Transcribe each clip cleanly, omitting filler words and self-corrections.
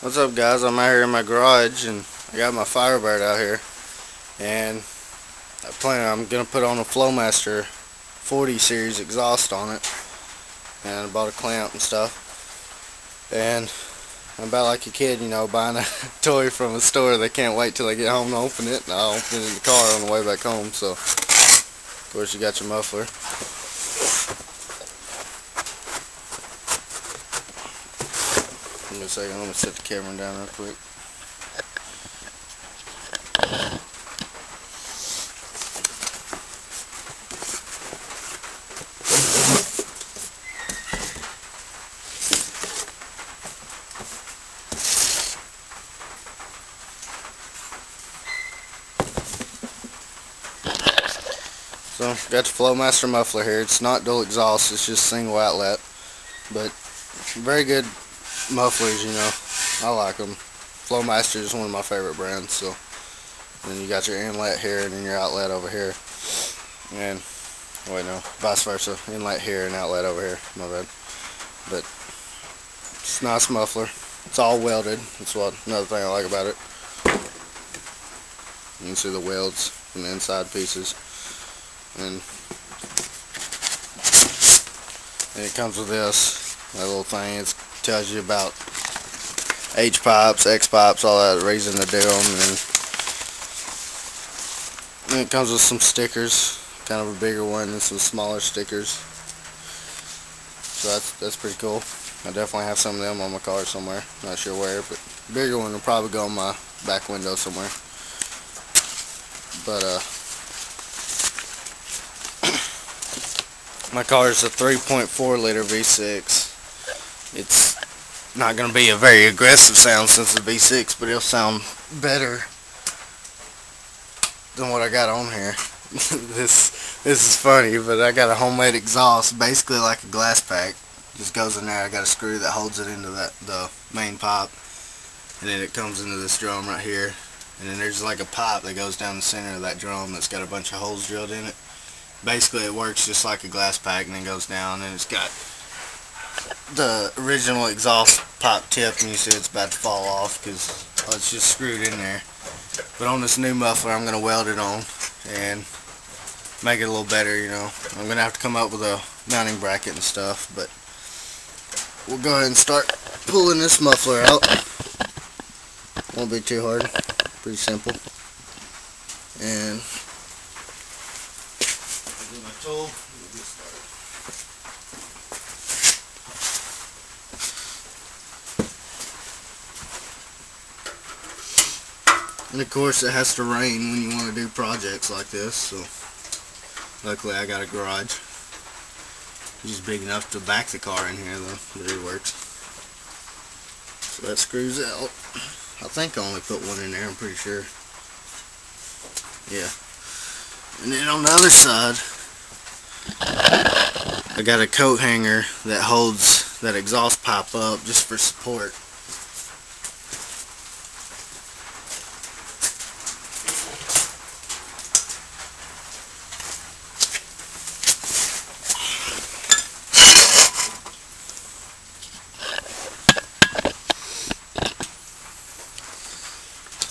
What's up, guys? I'm out here in my garage and I got my Firebird out here, and I'm gonna put on a Flowmaster 40 series exhaust on it, and I bought a clamp and stuff. And I'm about like a kid, buying a toy from a store. They can't wait till they get home to open it, and I'll open it in the car on the way back home. So of course you got your muffler. Give me a second, I'm gonna set the camera down real quick. So, got the Flowmaster muffler here. It's not dual exhaust, it's just single outlet. But, very good mufflers, I like them. Flowmaster is one of my favorite brands. So, and then you got your inlet here and then your outlet over here. And, wait, no, vice versa. Inlet here and outlet over here. My bad. But, it's a nice muffler. It's all welded. That's another thing I like about it. You can see the welds from the inside pieces. And it comes with that little thing. It tells you about H pipes, X pipes, all that reason to do them. And then it comes with some stickers, kind of a bigger one and some smaller stickers. So that's pretty cool. I definitely have some of them on my car somewhere. Not sure where, but the bigger one will probably go on my back window somewhere. But my car is a 3.4 liter V6. It's not going to be a very aggressive sound since it's a V6, but it'll sound better than what I got on here. This is funny, but I got a homemade exhaust, basically like a glass pack. Just goes in there. I got a screw that holds it into the main pipe, and then it comes into this drum right here. And then there's like a pipe that goes down the center of that drum that's got a bunch of holes drilled in it. Basically it works just like a glass pack, and then goes down, and it's got the original exhaust pipe tip, and you see it's about to fall off because it's just screwed in there. But on this new muffler I'm going to weld it on and make it a little better. I'm going to have to come up with a mounting bracket and stuff, but we'll go ahead and start pulling this muffler out. Won't be too hard, pretty simple. And my tool, we'll get started. And of course it has to rain when you want to do projects like this, so luckily I got a garage. It's just big enough to back the car in here though, but it works. So that screws out. I think I only put one in there, I'm pretty sure. Yeah. And then on the other side, I got a coat hanger that holds that exhaust pipe up just for support.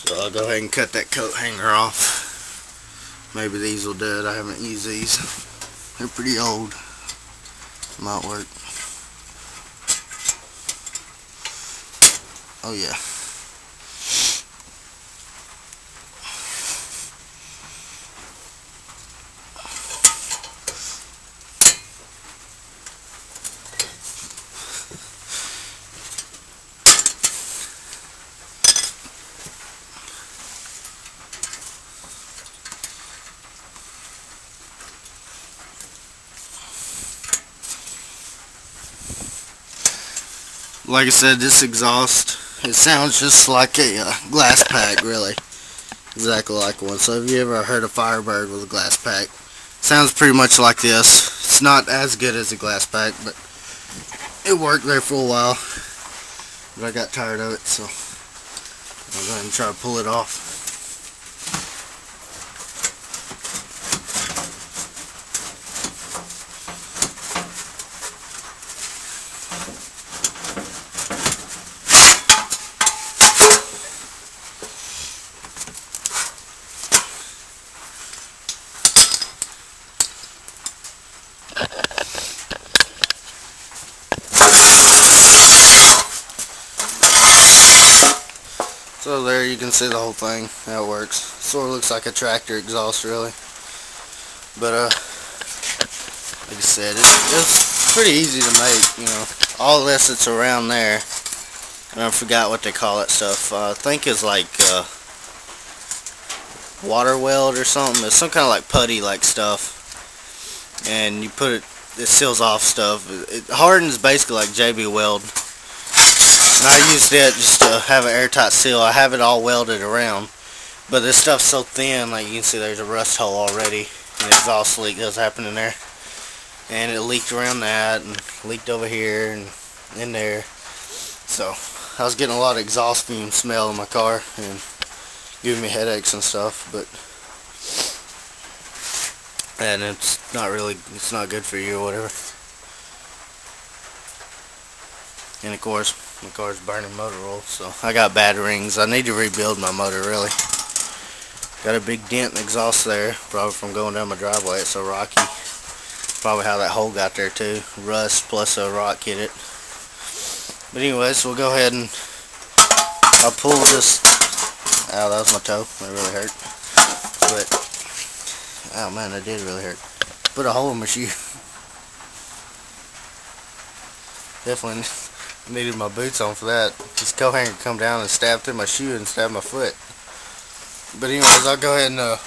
So I'll go ahead and cut that coat hanger off. Maybe these will do it. I haven't used these. They're pretty old. Might work. Oh yeah. Like I said, this exhaust, it sounds just like a glass pack, really. Exactly like one. So have you ever heard a Firebird with a glass pack? It sounds pretty much like this. It's not as good as a glass pack, but it worked there for a while. But I got tired of it, so I'll go ahead and try to pull it off. So there you can see the whole thing, how it works. Sort of looks like a tractor exhaust really. But like I said, it's pretty easy to make, you know. All this that's around there, and I forgot what they call that stuff. I think it's like water weld or something. It's some kind of like putty like stuff. And you put it seals off stuff. It hardens basically like JB Weld. And I used it just to have an airtight seal. I have it all welded around. But this stuff's so thin, like you can see there's a rust hole already. An exhaust leak that's happening there. And it leaked around that and leaked over here and in there. So I was getting a lot of exhaust fume smell in my car and giving me headaches and stuff. And it's not good for you or whatever. And of course my car's burning motor oil, so I got bad rings. I need to rebuild my motor really. Got a big dent in the exhaust there, probably from going down my driveway. It's so rocky. Probably how that hole got there too. Rust plus a rock hit it. But anyways, we'll go ahead and I'll pull this. Ow, that was my toe. That really hurt. But oh man, that did really hurt. Put a hole in my shoe. Definitely needed my boots on for that. This coat hanger come down and stabbed through my shoe and stabbed my foot. But anyways, I'll go ahead and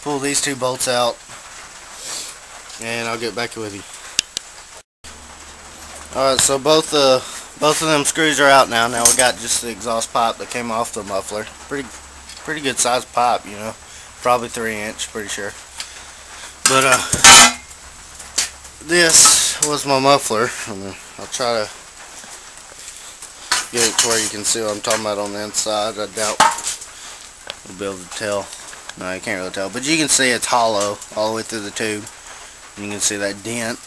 pull these two bolts out, and I'll get back with you. Alright, so both of them screws are out now. Now we got just the exhaust pipe that came off the muffler. Pretty good sized pipe, you know. Probably 3-inch, pretty sure. But this was my muffler. I'll try to get it to where you can see what I'm talking about on the inside. I doubt you'll be able to tell. No, you can't really tell. But you can see it's hollow all the way through the tube. You can see that dent.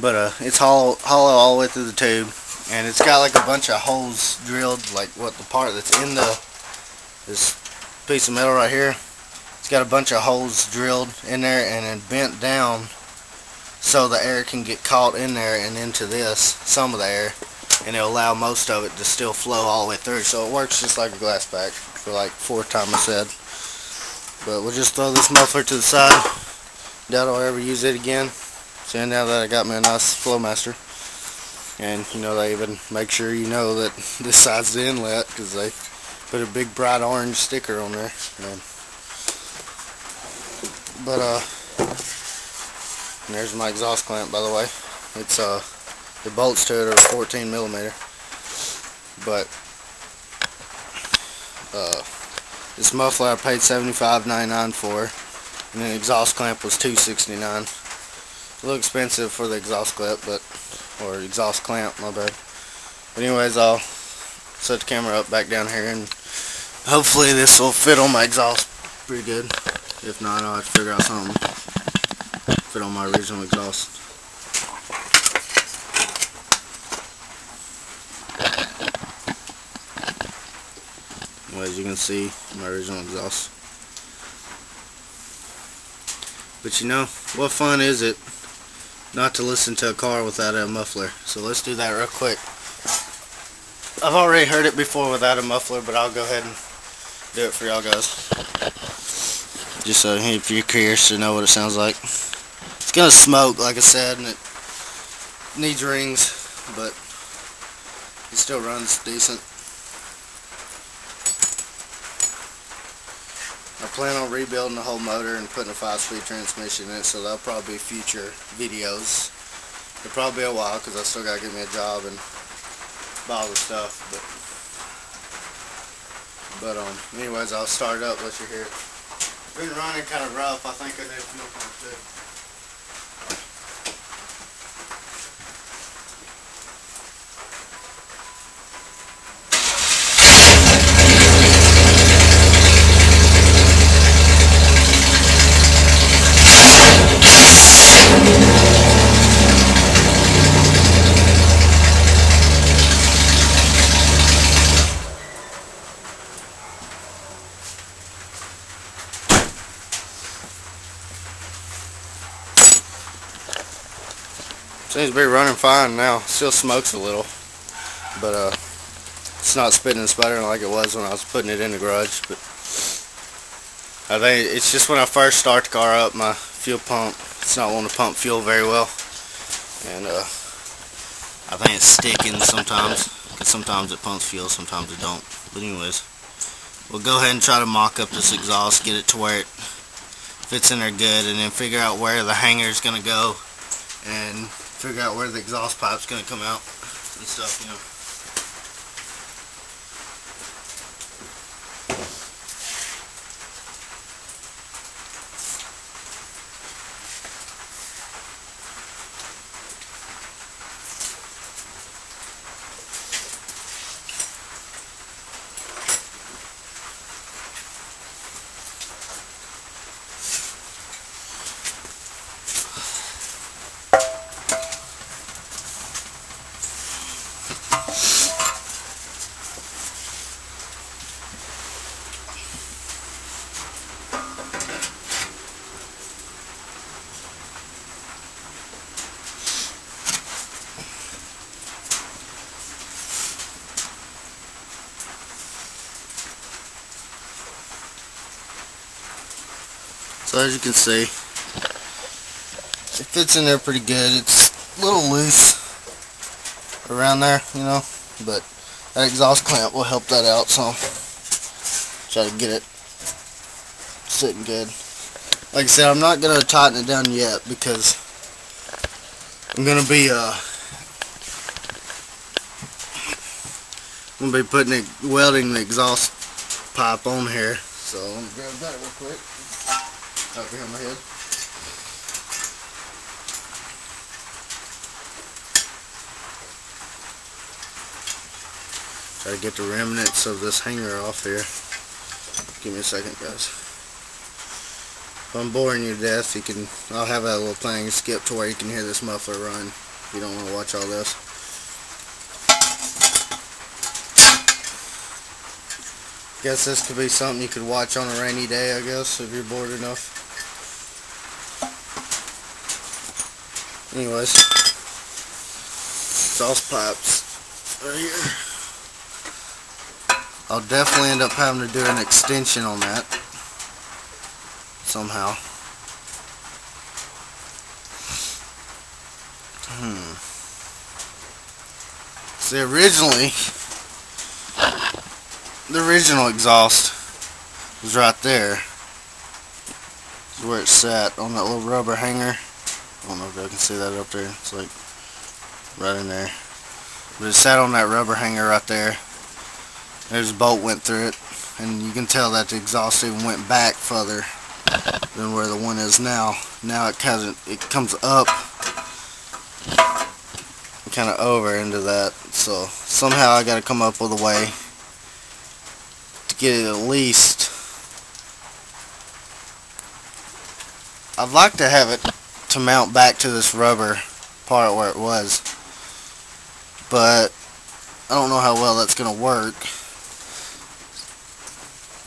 But it's hollow all the way through the tube. And it's got like a bunch of holes drilled, like what the part that's in this piece of metal right here. It's got a bunch of holes drilled in there and then bent down so the air can get caught in there and into this, some of the air, and it'll allow most of it to still flow all the way through. So it works just like a glass pack, for like 4th time I said. But we'll just throw this muffler to the side. Doubt I'll ever use it again. So now that I got me a nice flowmaster, and you know, they even make sure you know that this side's the inlet because they put a big bright orange sticker on there. And there's my exhaust clamp, by the way. It's the bolts to it are 14mm. But this muffler I paid $75.99 for, and the exhaust clamp was $269. A little expensive for the exhaust clip, or exhaust clamp, my bad. But anyways, I'll set the camera up back down here, and hopefully this will fit on my exhaust pretty good. If not, I'll have to figure out something fit on my original exhaust. As you can see, my original exhaust. But you know, what fun is it not to listen to a car without a muffler? So let's do that real quick. I've already heard it before without a muffler, but I'll go ahead and do it for y'all guys. Just so if you're curious to know what it sounds like. It's gonna smoke, like I said, and it needs rings, but it still runs decent. I plan on rebuilding the whole motor and putting a 5-speed transmission in it, so that'll probably be future videos. It'll probably be a while because I still gotta get me a job and buy all the stuff. But anyways, I'll start it up, let you hear it. It's been running kind of rough. I think I need a fuel pump too. Seems to be running fine now. Still smokes a little, but It's not spitting and sputtering like it was when I was putting it in the garage, but I think it's just when I first start the car up, my fuel pump, it's not wanting to pump fuel very well, and I think it's sticking sometimes, because sometimes it pumps fuel, sometimes it don't. But anyways, we'll go ahead and try to mock up this exhaust, get it to where it fits in there good, and then figure out where the hanger is going to go, and figure out where the exhaust pipe's going to come out and stuff, you know. So as you can see, it fits in there pretty good. It's a little loose around there, you know, but that exhaust clamp will help that out, so try to get it sitting good. Like I said, I'm not going to tighten it down yet because I'm going to be welding the exhaust pipe on here. So let me grab that real quick. Up behind my head. Try to get the remnants of this hanger off here. Give me a second, guys. If I'm boring you to death, I'll have that little thing skip to where you can hear this muffler run if you don't want to watch all this. Guess this could be something you could watch on a rainy day, I guess, if you're bored enough. Anyways, exhaust pipes right here. I'll definitely end up having to do an extension on that somehow. See, the original exhaust was right there. This is where it sat, on that little rubber hanger. I don't know if y'all can see that up there. It's like right in there. But it sat on that rubber hanger right there. There's a bolt went through it, and you can tell that the exhaust even went back further than where the one is now. Now it comes up kind of over into that. So somehow I got to come up with a way to get it at least. I'd like to have it to mount back to this rubber part where it was, but I don't know how well that's going to work,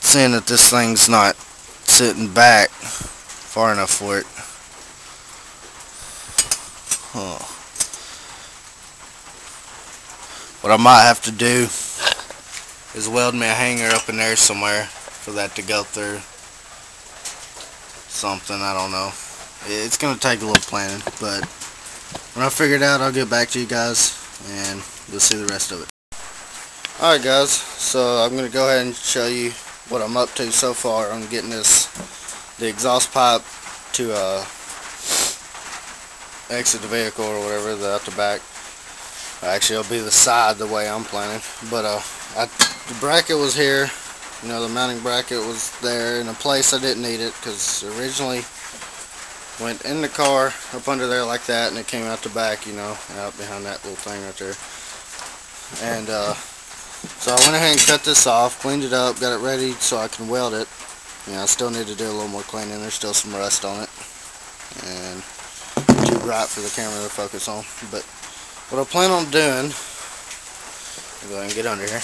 seeing that this thing's not sitting back far enough for it. What I might have to do is weld me a hanger up in there somewhere for that to go through. Something, I don't know. It's going to take a little planning, but when I figure it out, I'll get back to you guys and you'll see the rest of it. Alright guys, so I'm going to go ahead and show you what I'm up to so far on getting the exhaust pipe to exit the vehicle or whatever, out the back. Actually, it'll be the side the way I'm planning, but the bracket was here, you know, the mounting bracket was there in a place I didn't need it, because originally went in the car up under there like that, and it came out the back, you know, out behind that little thing right there. And so I went ahead and cut this off, cleaned it up, got it ready so I can weld it. You know, I still need to do a little more cleaning. There's still some rust on it, and too bright for the camera to focus on. But what I plan on doing, I'll go ahead and get under here.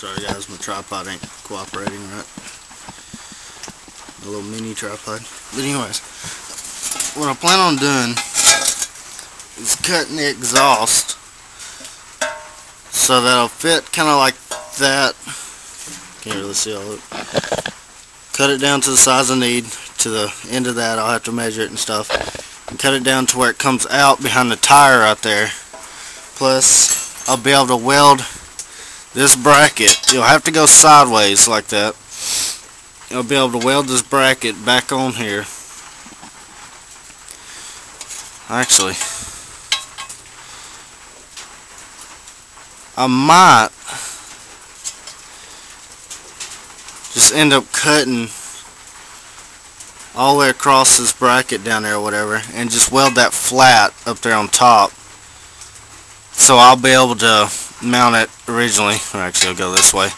Sorry guys, my tripod ain't cooperating right. A little mini tripod. But anyways, what I plan on doing is cutting the exhaust so that'll fit kind of like that. Can't really see all of it. Cut it down to the size I need. To the end of that, I'll have to measure it and stuff. And cut it down to where it comes out behind the tire right there. Plus, I'll be able to weld this bracket. You'll have to go sideways like that. I'll be able to weld this bracket back on here. Actually, I might just end up cutting all the way across this bracket down there or whatever and just weld that flat up there on top, so I'll be able to mount it originally, or actually I'll go this way,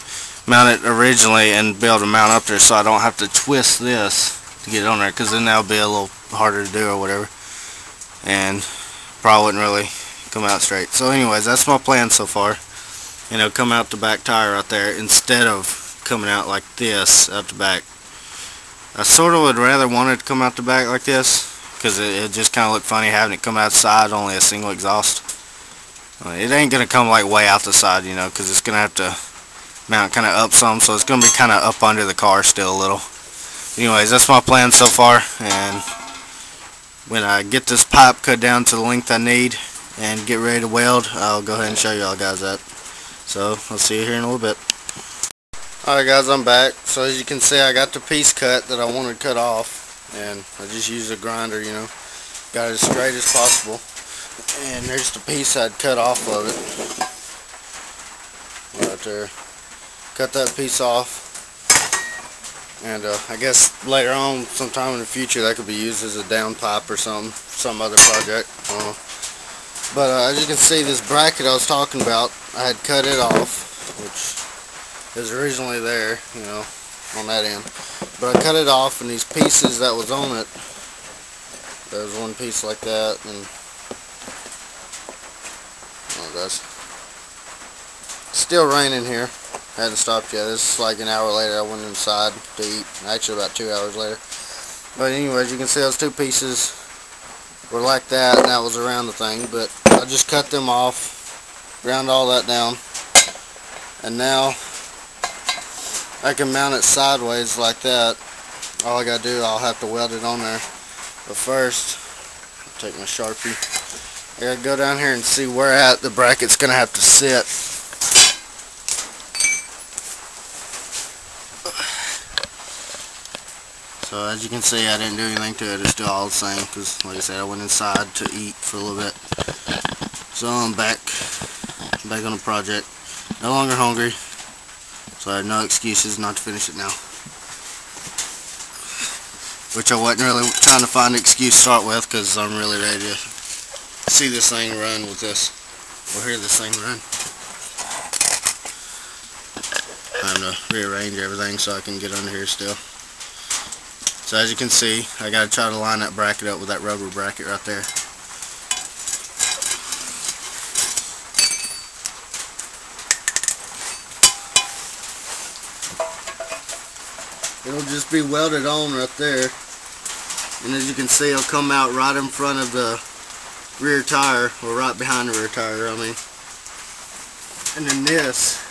mount it originally and be able to mount up there so I don't have to twist this to get it on there, because then that'll be a little harder to do or whatever and probably wouldn't really come out straight. So anyways, that's my plan so far, and it'll come out the back tire right there instead of coming out like this out the back. I sort of would rather want it to come out the back like this, because it just kind of look funny having it come outside only a single exhaust. It ain't going to come like way out the side, you know, because it's going to have to mount kind of up some, so it's going to be kind of up under the car still a little. Anyways, that's my plan so far, and when I get this pipe cut down to the length I need and get ready to weld, I'll go ahead and show y'all guys that. So, I'll see you here in a little bit. Alright guys, I'm back. So as you can see, I got the piece cut that I wanted cut off, and I just used a grinder, you know, got it as straight as possible. And there's the piece I'd cut off of it right there. Cut that piece off, and I guess later on sometime in the future that could be used as a down pipe or some other project. But as you can see, this bracket I was talking about, I had cut it off, which is originally there, you know, on that end. But I cut it off, and these pieces that was on it, there was one piece like that, and oh, that's still raining here. Hadn't stopped yet. This is like an hour later. I went inside to eat. Actually, about 2 hours later. But anyways, you can see those two pieces were like that, and that was around the thing. But I just cut them off, ground all that down, and now I can mount it sideways like that. All I gotta do, I'll have to weld it on there. But first, I'll take my Sharpie. I gotta go down here and see where at the bracket's gonna have to sit. So as you can see, I didn't do anything to it. It's still all the same, because like I said, I went inside to eat for a little bit. So I'm back on the project. No longer hungry, so I have no excuses not to finish it now. Which I wasn't really trying to find an excuse to start with, because I'm really ready to see this thing run with this, or hear this thing run. Time to rearrange everything so I can get under here still. So as you can see, I gotta try to line that bracket up with that rubber bracket right there. It'll just be welded on right there, and as you can see, it'll come out right in front of the rear tire, or right behind the rear tire, I mean. And then this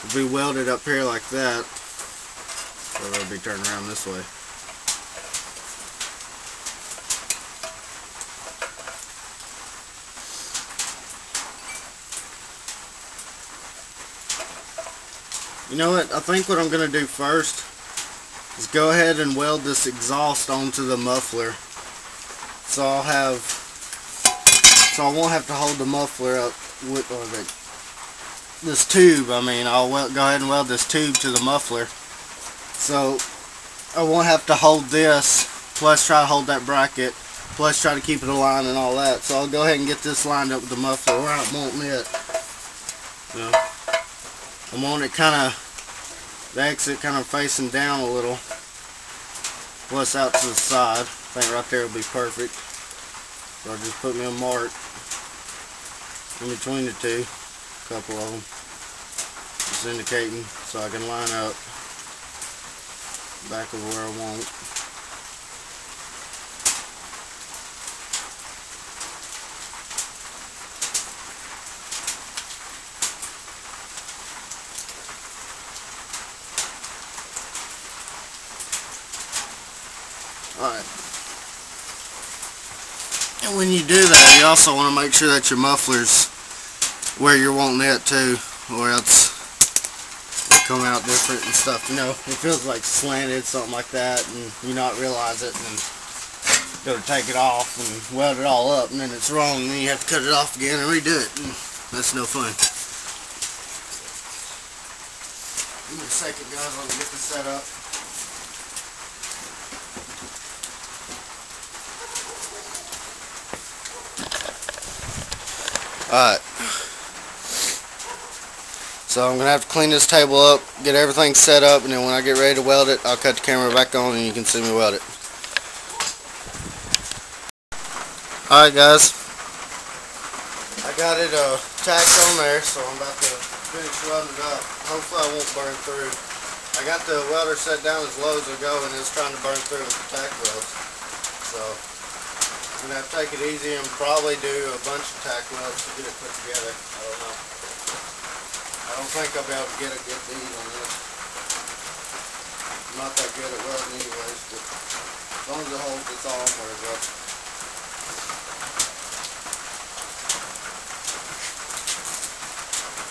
will be welded up here like that, so it'll be turned around this way. You know what, I think what I'm going to do first is go ahead and weld this exhaust onto the muffler, so I won't have to hold the muffler up with, or this tube. I mean, I'll go ahead and weld this tube to the muffler, so I won't have to hold this, plus try to hold that bracket, plus try to keep it aligned and all that. So I'll go ahead and get this lined up with the muffler where I won't knit. You know, I want it kind of, the exit kind of facing down a little, plus out to the side. I think right there will be perfect. So I'll just put me a mark in between the two, a couple of them. just indicating so I can line up back of where I want. Alright. And when you do that, you also want to make sure that your muffler's where you're wanting it to, or else they come out different and stuff. You know, it feels like slanted, something like that, and you not realize it, and go to take it off and weld it all up, and then it's wrong, and then you have to cut it off again and redo it, and that's no fun. Give me a second, guys, I'm gonna get this set up. Alright, so I'm going to have to clean this table up, get everything set up, and then when I get ready to weld it, I'll cut the camera back on and you can see me weld it. Alright guys, I got it tacked on there, so I'm about to finish welding it up. Hopefully I won't burn through. I got the welder set down as low as I go, and it's trying to burn through with the tack welds. So I'm going to have to take it easy and probably do a bunch of tack welds to get it put together. I don't know. I don't think I'll be able to get these on this. I'm not that good at welding anyways, but as long as it holds, it's all I'm worried about.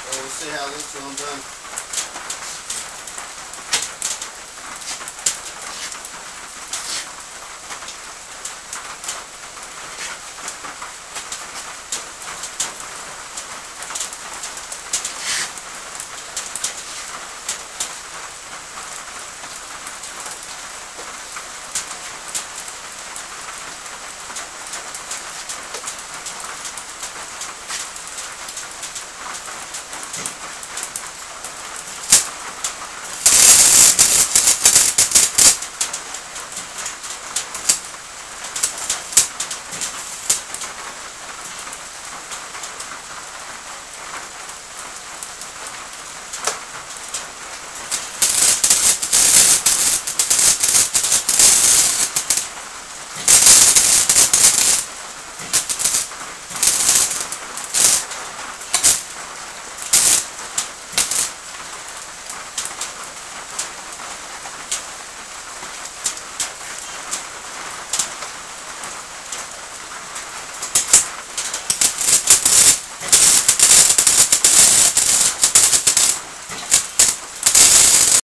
So we'll see how this one's done.